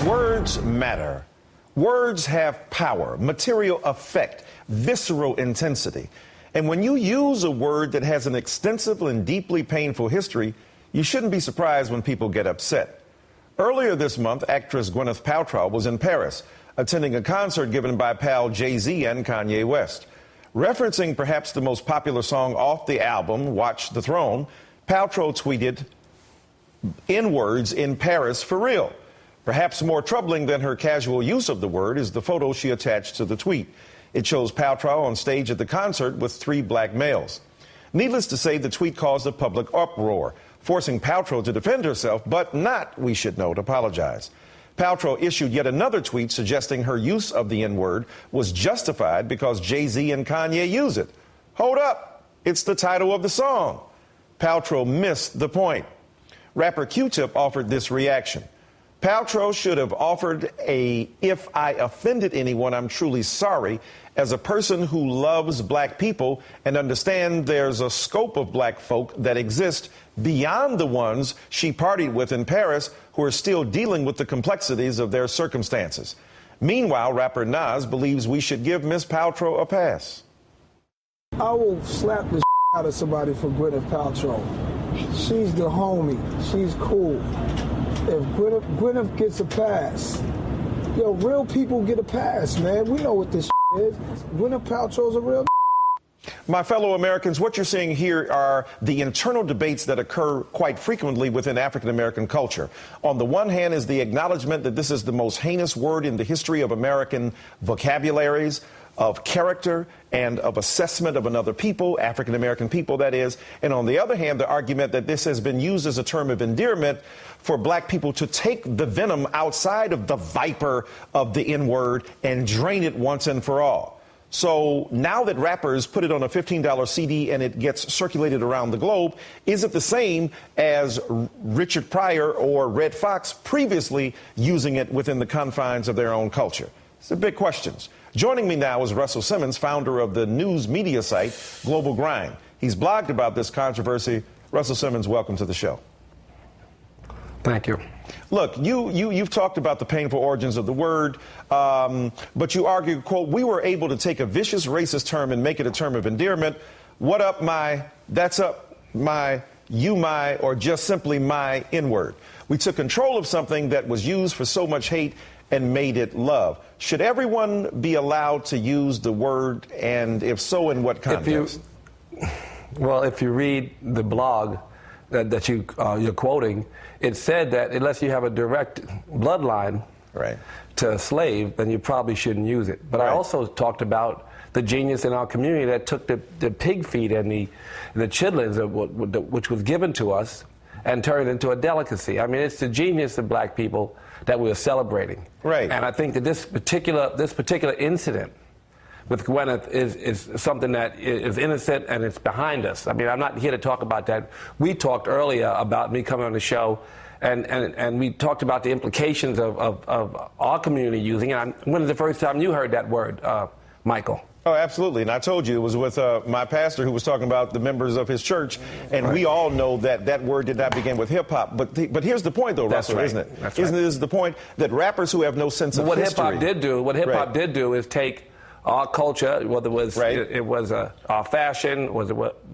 Words matter. Words have power, material effect, visceral intensity. And when you use a word that has an extensive and deeply painful history, you shouldn't be surprised when people get upset. Earlier this month, actress Gwyneth Paltrow was in Paris, attending a concert given by pal Jay-Z and Kanye West. Referencing perhaps the most popular song off the album, Watch the Throne, Paltrow tweeted, "N-words in Paris for real." Perhaps more troubling than her casual use of the word is the photo she attached to the tweet. It shows Paltrow on stage at the concert with 3 black males. Needless to say, the tweet caused a public uproar, forcing Paltrow to defend herself, but not, we should note, apologize. Paltrow issued yet another tweet suggesting her use of the N-word was justified because Jay-Z and Kanye use it. Hold up, it's the title of the song. Paltrow missed the point. Rapper Q-Tip offered this reaction. Paltrow should have offered a "if I offended anyone, I'm truly sorry" as a person who loves black people and understands there's a scope of black folk that exist beyond the ones she partied with in Paris who are still dealing with the complexities of their circumstances. Meanwhile, rapper Nas believes we should give Miss Paltrow a pass. I will slap the out of somebody for Gwyneth Paltrow. She's the homie. She's cool. If Gwyneth gets a pass, yo, real people get a pass, man. We know what this is. Gwyneth Paltrow's a real. My fellow Americans, what you're seeing here are the internal debates that occur quite frequently within African American culture. On the one hand is the acknowledgement that this is the most heinous word in the history of American vocabularies, of character, and of assessment of another people, African American people, that is. And on the other hand, the argument that this has been used as a term of endearment for black people to take the venom outside of the viper of the N-word and drain it once and for all. So now that rappers put it on a $15 CD and it gets circulated around the globe, is it the same as Richard Pryor or Red Fox previously using it within the confines of their own culture? It's the big questions. Joining me now is Russell Simmons, founder of the news media site Global Grind. He's blogged about this controversy. Russell Simmons, welcome to the show. Thank you. Look, you've talked about the painful origins of the word, but you argue, quote, "We were able to take a vicious racist term and make it a term of endearment. What up, my, that's up, my, you, my, or just simply my N-word. We took control of something that was used for so much hate and made it love." Should everyone be allowed to use the word, and if so, in what context? If you read the blog that you're quoting, it said that unless you have a direct bloodline to a slave, then you probably shouldn't use it. But I also talked about the genius in our community that took the pig feet and the chitlins, which was given to us, and turned it into a delicacy. I mean, it's the genius of black people that we're celebrating. Right. And I think that this particular incident with Gwyneth is something that is innocent and it's behind us. I mean, I'm not here to talk about that. We talked earlier about me coming on the show, and we talked about the implications of our community using it. When was the first time you heard that word, Michael? Oh, absolutely. And I told you it was with my pastor who was talking about the members of his church. And we all know that that word did not begin with hip hop. But here's the point, though, Russell, isn't it? That's right. Isn't this the point that rappers who have no sense of history. What hip hop did do is take our culture, whether it was our fashion,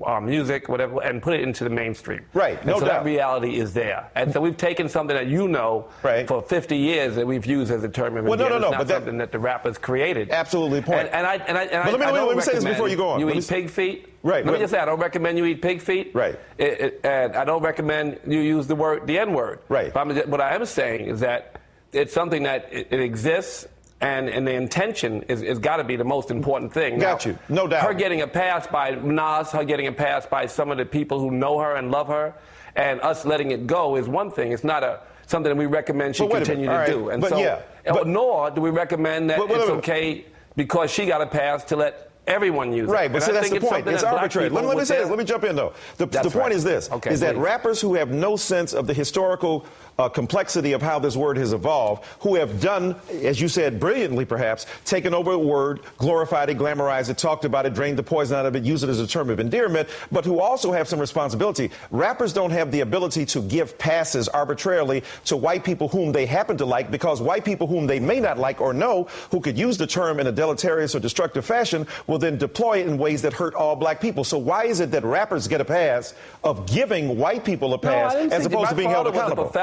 our music, whatever, and put it into the mainstream. Right, no doubt. That reality is there. And so we've taken something that for 50 years that we've used as a term of endearment. It's not something that the rappers created. Absolutely point. And let me say this before you go on. You eat pig feet? Right. Let me just say, I don't recommend you eat pig feet. Right. And I don't recommend you use the N-word. Right. But what I am saying is that it's something that it exists. And the intention is got to be the most important thing. Got you, no doubt. Her getting a pass by Nas, her getting a pass by some of the people who know her and love her, and us letting it go is one thing. It's not something that we recommend she continue to do. And nor do we recommend that it's okay because she got a pass to let Everyone uses it. Right, but see, that's the point. It's arbitrary. Let me say this. Let me jump in, though. The point is this, is that rappers who have no sense of the historical complexity of how this word has evolved, who have done, as you said, brilliantly perhaps, taken over a word, glorified it, glamorized it, talked about it, drained the poison out of it, used it as a term of endearment, but who also have some responsibility. Rappers don't have the ability to give passes arbitrarily to white people whom they happen to like, because white people whom they may not like or know, who could use the term in a deleterious or destructive fashion, will then deploy it in ways that hurt all black people. So why is it that rappers get a pass of giving white people a pass as opposed to being held accountable?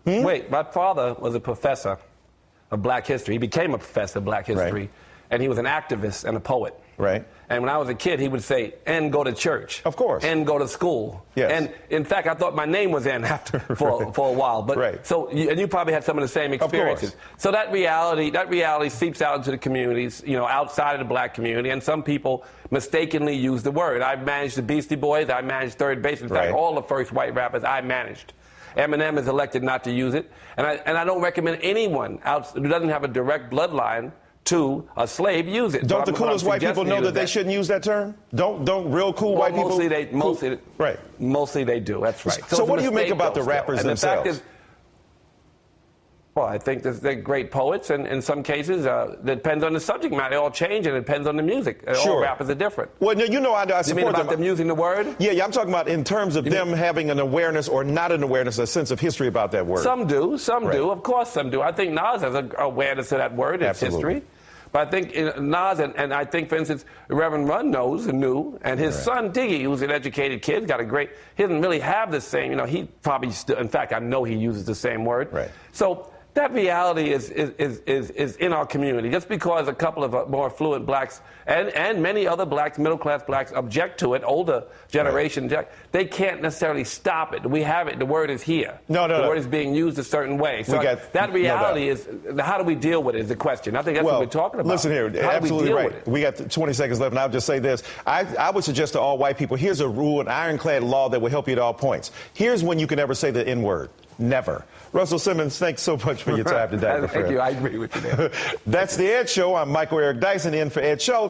Wait, my father was a professor of black history. He became a professor of black history, and he was an activist and a poet. Right. And when I was a kid, he would say, "And go to church." Of course. And go to school. Yes. And in fact, I thought my name was N after for a while. But so and you probably had some of the same experiences. So that reality seeps out into the communities, you know, outside of the black community, and some people mistakenly use the word. I managed the Beastie Boys. I managed Third Base. In fact, all the first white rappers I managed. Eminem is elected not to use it, and I don't recommend anyone who doesn't have a direct bloodline to a slave use it. Don't the coolest white people know that they shouldn't use that term? Don't real cool white people? Mostly they do. That's right. So what do you make about the rappers themselves? The fact is, well, I think they're great poets, and in some cases, it depends on the subject matter. They all change, and it depends on the music. All rappers are different. Well, you know, I support you mean about them using the word? Yeah, I'm talking about in terms of them having an awareness or not an awareness, a sense of history about that word. Some do. Some do. Of course, some do. I think Nas has an awareness of that word. It's history. But I think Nas, and I think, for instance, Reverend Run knew, and his son, Diggy, who's an educated kid, he doesn't really have the same, you know, he probably still, in fact, I know he uses the same word. Right. So that reality is in our community. Just because a couple of more affluent blacks and many other blacks, middle-class blacks, object to it, older generation, they can't necessarily stop it. We have it. The word is here. The word is being used a certain way. So that reality is, how do we deal with it is the question. I think that's what we're talking about. Listen here, absolutely right. We got 20 seconds left, and I'll just say this. I would suggest to all white people, here's a rule, an ironclad law that will help you at all points. Here's when you can ever say the N-word. Never. Russell Simmons, thanks so much for your time today. Thank you. I agree with you there. That's the Ed Show. I'm Michael Eric Dyson in for Ed Show.